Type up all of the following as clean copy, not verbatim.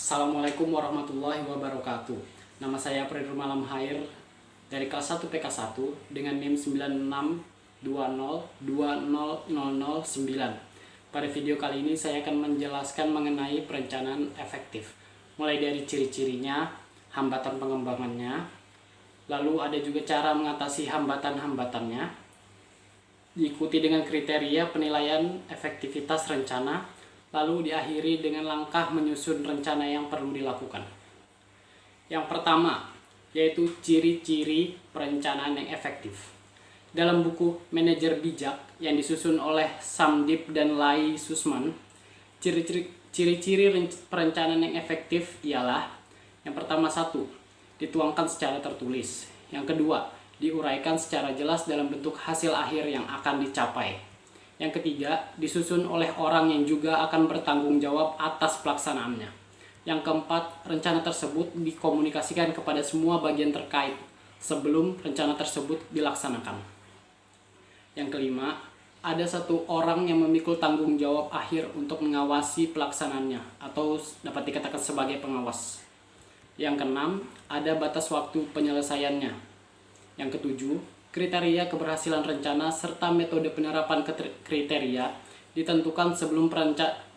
Assalamualaikum warahmatullahi wabarakatuh. Nama saya Fredrul Malam Hair dari kelas 1 PK1 dengan NIM 9620200009. Pada video kali ini saya akan menjelaskan mengenai perencanaan efektif. Mulai dari ciri-cirinya, hambatan pengembangannya, lalu ada juga cara mengatasi hambatan-hambatannya, diikuti dengan kriteria penilaian efektivitas rencana, lalu diakhiri dengan langkah menyusun rencana yang perlu dilakukan. Yang pertama, yaitu ciri-ciri perencanaan yang efektif. Dalam buku Manajer Bijak yang disusun oleh Samdip dan Lai Susman, ciri-ciri perencanaan yang efektif ialah: yang pertama, 1. Dituangkan secara tertulis. Yang kedua, diuraikan secara jelas dalam bentuk hasil akhir yang akan dicapai. Yang ketiga, disusun oleh orang yang juga akan bertanggung jawab atas pelaksanaannya. Yang keempat, rencana tersebut dikomunikasikan kepada semua bagian terkait sebelum rencana tersebut dilaksanakan. Yang kelima, ada satu orang yang memikul tanggung jawab akhir untuk mengawasi pelaksanaannya atau dapat dikatakan sebagai pengawas. Yang keenam, ada batas waktu penyelesaiannya. Yang ketujuh, kriteria keberhasilan rencana serta metode penerapan kriteria ditentukan sebelum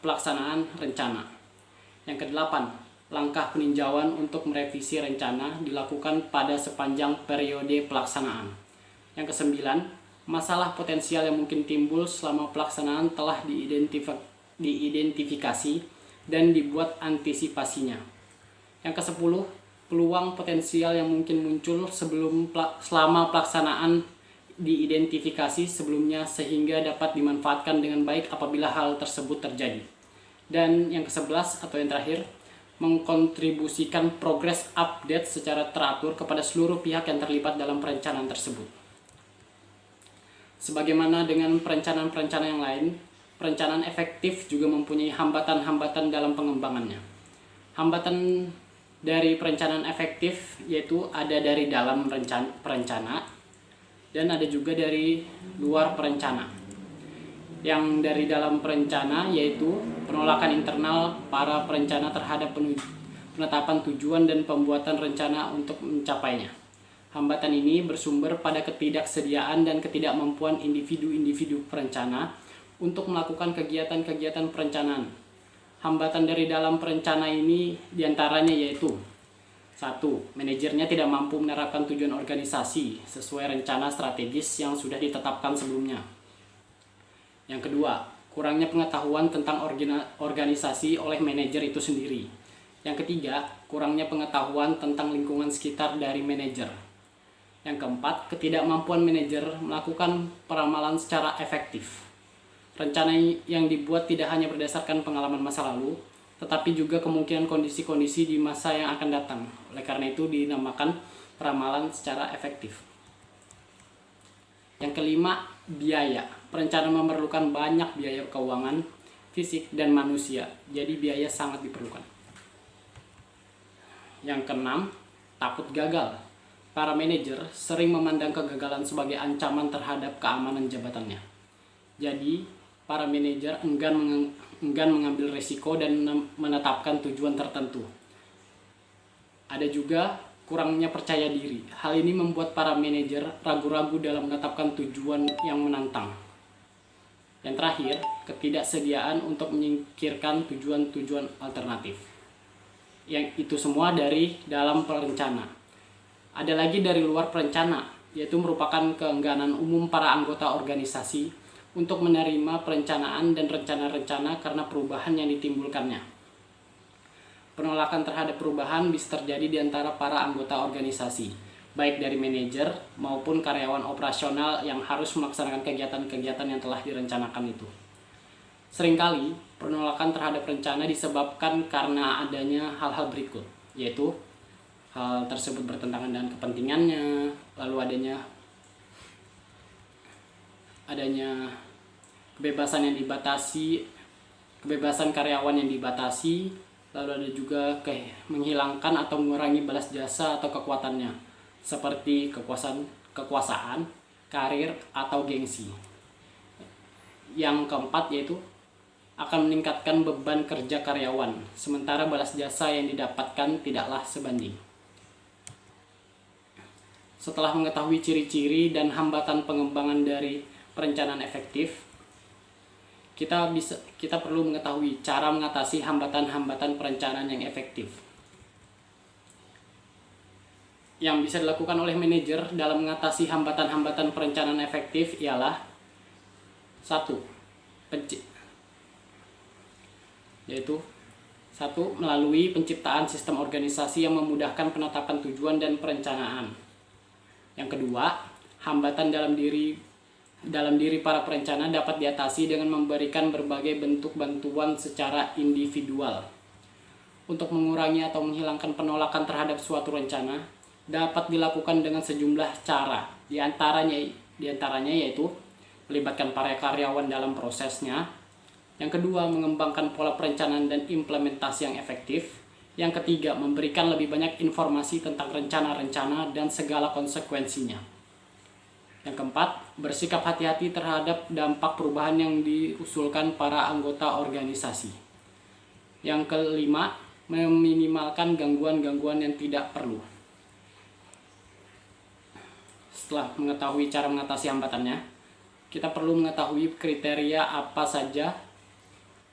pelaksanaan rencana. Yang kedelapan, langkah peninjauan untuk merevisi rencana dilakukan pada sepanjang periode pelaksanaan. Yang kesembilan, masalah potensial yang mungkin timbul selama pelaksanaan telah diidentifikasi dan dibuat antisipasinya. Yang kesepuluh, peluang potensial yang mungkin muncul selama pelaksanaan diidentifikasi sebelumnya sehingga dapat dimanfaatkan dengan baik apabila hal tersebut terjadi. Dan yang ke-11 atau yang terakhir, mengkontribusikan progres update secara teratur kepada seluruh pihak yang terlibat dalam perencanaan tersebut. Sebagaimana dengan perencanaan-perencanaan yang lain, perencanaan efektif juga mempunyai hambatan-hambatan dalam pengembangannya. Hambatan dari perencanaan efektif yaitu ada dari dalam perencana dan ada juga dari luar perencana. Yang dari dalam perencana yaitu penolakan internal para perencana terhadap penetapan tujuan dan pembuatan rencana untuk mencapainya. Hambatan ini bersumber pada ketidaksediaan dan ketidakmampuan individu-individu perencana untuk melakukan kegiatan-kegiatan perencanaan. Hambatan dari dalam perencana ini diantaranya yaitu: 1. Manajernya tidak mampu menerapkan tujuan organisasi sesuai rencana strategis yang sudah ditetapkan sebelumnya. Yang kedua, kurangnya pengetahuan tentang organisasi oleh manajer itu sendiri. Yang ketiga, kurangnya pengetahuan tentang lingkungan sekitar dari manajer. Yang keempat, ketidakmampuan manajer melakukan peramalan secara efektif. Rencana yang dibuat tidak hanya berdasarkan pengalaman masa lalu, tetapi juga kemungkinan kondisi-kondisi di masa yang akan datang. Oleh karena itu dinamakan peramalan secara efektif. Yang kelima, biaya. Perencanaan memerlukan banyak biaya keuangan, fisik, dan manusia. Jadi biaya sangat diperlukan. Yang keenam, takut gagal. Para manajer sering memandang kegagalan sebagai ancaman terhadap keamanan jabatannya. Jadi, para manajer enggan mengambil risiko dan menetapkan tujuan tertentu. Ada juga kurangnya percaya diri. Hal ini membuat para manajer ragu-ragu dalam menetapkan tujuan yang menantang. Yang terakhir, ketidaksediaan untuk menyingkirkan tujuan-tujuan alternatif. Yang itu semua dari dalam perencana. Ada lagi dari luar perencana, yaitu merupakan keengganan umum para anggota organisasi untuk menerima perencanaan dan rencana-rencana karena perubahan yang ditimbulkannya. Penolakan terhadap perubahan bisa terjadi di antara para anggota organisasi, baik dari manajer maupun karyawan operasional yang harus melaksanakan kegiatan-kegiatan yang telah direncanakan itu. Seringkali, penolakan terhadap rencana disebabkan karena adanya hal-hal berikut, yaitu hal tersebut bertentangan dengan kepentingannya, lalu adanya kebebasan yang dibatasi, kebebasan karyawan yang dibatasi, lalu ada juga menghilangkan atau mengurangi balas jasa atau kekuatannya, seperti kekuasaan, karir, atau gengsi. Yang keempat yaitu akan meningkatkan beban kerja karyawan, sementara balas jasa yang didapatkan tidaklah sebanding. Setelah mengetahui ciri-ciri dan hambatan pengembangan dari perencanaan efektif, kita perlu mengetahui cara mengatasi hambatan-hambatan perencanaan yang efektif. Yang bisa dilakukan oleh manajer dalam mengatasi hambatan-hambatan perencanaan efektif ialah 1. Melalui penciptaan sistem organisasi yang memudahkan penetapan tujuan dan perencanaan. Yang kedua, hambatan dalam diri para perencana dapat diatasi dengan memberikan berbagai bentuk bantuan secara individual. Untuk mengurangi atau menghilangkan penolakan terhadap suatu rencana dapat dilakukan dengan sejumlah cara. Di antaranya yaitu melibatkan para karyawan dalam prosesnya. Yang kedua, mengembangkan pola perencanaan dan implementasi yang efektif. Yang ketiga, memberikan lebih banyak informasi tentang rencana-rencana dan segala konsekuensinya. Yang keempat, bersikap hati-hati terhadap dampak perubahan yang diusulkan para anggota organisasi. Yang kelima, meminimalkan gangguan-gangguan yang tidak perlu. Setelah mengetahui cara mengatasi hambatannya, kita perlu mengetahui kriteria apa saja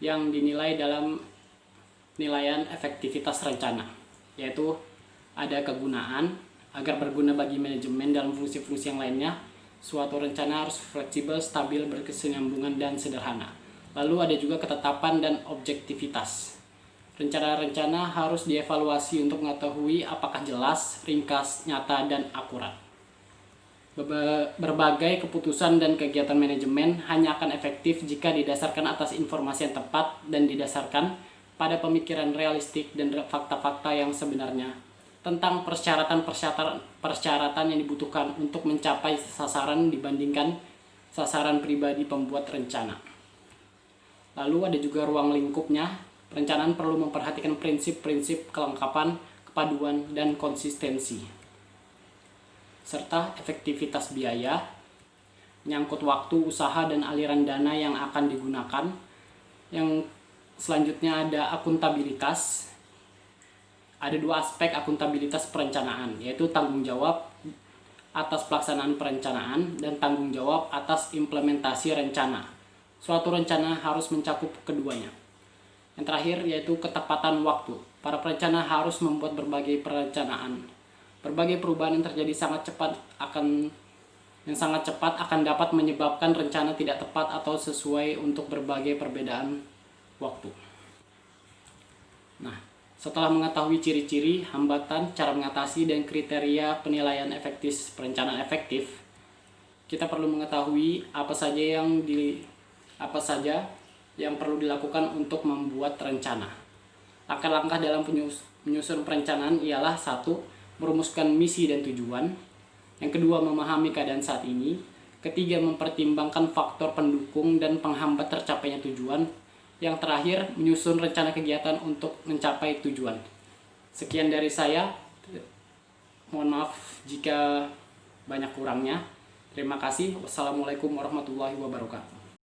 yang dinilai dalam penilaian efektivitas rencana, yaitu ada kegunaan, agar berguna bagi manajemen dalam fungsi-fungsi yang lainnya. Suatu rencana harus fleksibel, stabil, berkesinambungan, dan sederhana. Lalu ada juga ketetapan dan objektivitas. Rencana-rencana harus dievaluasi untuk mengetahui apakah jelas, ringkas, nyata, dan akurat. Berbagai keputusan dan kegiatan manajemen hanya akan efektif jika didasarkan atas informasi yang tepat dan didasarkan pada pemikiran realistik dan fakta-fakta yang sebenarnya tentang persyaratan yang dibutuhkan untuk mencapai sasaran dibandingkan sasaran pribadi pembuat rencana. Lalu ada juga ruang lingkupnya. Perencanaan perlu memperhatikan prinsip-prinsip kelengkapan, kepaduan, dan konsistensi, serta efektivitas biaya, menyangkut waktu, usaha, dan aliran dana yang akan digunakan. Yang selanjutnya ada akuntabilitas. Ada dua aspek akuntabilitas perencanaan, yaitu tanggung jawab atas pelaksanaan perencanaan dan tanggung jawab atas implementasi rencana. Suatu rencana harus mencakup keduanya. Yang terakhir yaitu ketepatan waktu. Para perencana harus membuat berbagai perencanaan. Berbagai perubahan yang terjadi sangat cepat akan dapat menyebabkan rencana tidak tepat atau sesuai untuk berbagai perbedaan waktu. Nah, setelah mengetahui ciri-ciri, hambatan, cara mengatasi, dan kriteria penilaian efektif perencanaan efektif, kita perlu mengetahui apa saja yang perlu dilakukan untuk membuat rencana. Langkah-langkah dalam penyusun perencanaan ialah 1. Merumuskan misi dan tujuan. Yang kedua, memahami keadaan saat ini. Ketiga, mempertimbangkan faktor pendukung dan penghambat tercapainya tujuan. Yang terakhir, menyusun rencana kegiatan untuk mencapai tujuan. Sekian dari saya. Mohon maaf jika banyak kurangnya. Terima kasih. Wassalamualaikum warahmatullahi wabarakatuh.